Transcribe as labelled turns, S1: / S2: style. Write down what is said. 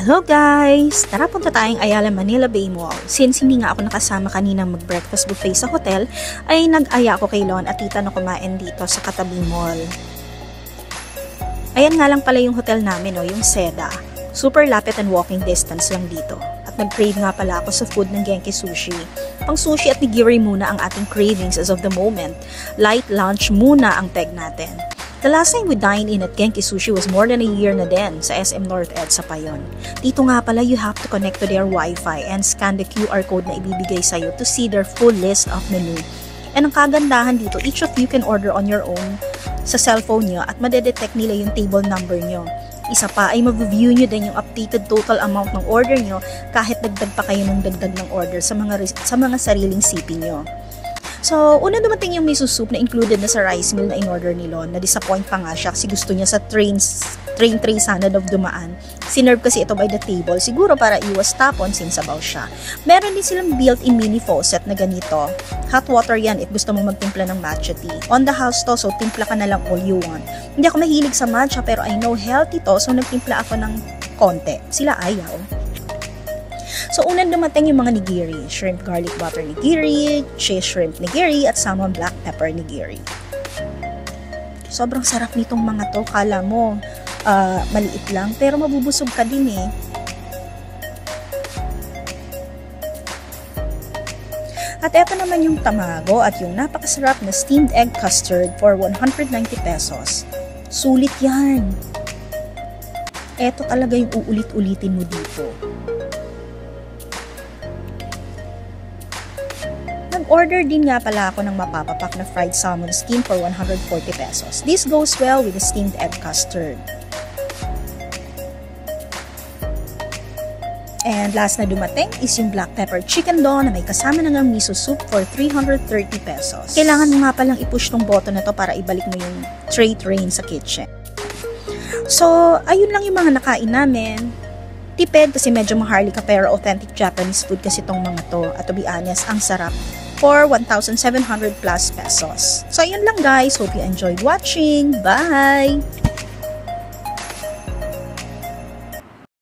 S1: Hello guys! Tara punta tayong Ayala Manila Bay Mall. Since hindi nga ako nakasama kanina mag-breakfast buffet sa hotel, ay nag-aya ako kay Lon at tita na kumain dito sa katabi mall. Ayan nga lang pala yung hotel namin, yung Seda. Super lapit and walking distance lang dito. At nag-crave nga pala ako sa food ng Genki Sushi. Pang sushi at nigiri muna ang ating cravings as of the moment. Light lunch muna ang peg natin. The last time we dined in at Genki Sushi was more than a year na din sa SM North EDSA pa yun. Dito nga pala you have to connect to their Wi-Fi and scan the QR code na ibibigay sa'yo to see their full list of menu. And ang kagandahan dito, each of you can order on your own sa cellphone nyo at madedetect nila yung table number nyo. Isa pa ay ma-view nyo din yung updated total amount ng order nyo kahit dagdag pa kayo ng dagdag ng order sa mga sariling CP nyo. So, una dumating yung miso soup na included na sa rice meal na in-order ni Lon. Na-disappoint pa nga siya kasi gusto niya sa train tray sana daw dumaan. Sinerve kasi ito by the table, siguro para iwas tapon since sabaw siya. Meron din silang built-in mini faucet na ganito. Hot water yan if gusto mo magtimpla ng matcha tea. On the house to, so timpla ka na lang all you want. Hindi ako mahilig sa matcha pero I know healthy to, so nagtimpla ako ng konti. Sila ayaw. So, unang dumating yung mga nigiri, shrimp garlic butter nigiri, cheese shrimp nigiri, at salmon black pepper nigiri. Sobrang sarap nitong mga to, kala mo maliit lang, pero mabubusog ka din eh. At eto naman yung tamago at yung napakasarap na steamed egg custard for 190 pesos. Sulit yan. Eto talaga yung uulit-ulitin mo dito. Nag-order din nga pala ako ng mapapapak na fried salmon steam for 140 pesos. This goes well with the steamed egg custard. And last na dumating is yung black pepper chicken dough na may kasama na ng miso soup for 330 pesos. Kailangan mo nga palang i-push tong button na to para ibalik mo yung tray train sa kitchen. So, ayun lang yung mga nakain namin. Tipid kasi medyo maharlika pero authentic Japanese food kasi tong mga to. At to be honest, ang sarap. For 1,700 plus pesos. So, ayun lang guys. Hope you enjoyed watching. Bye!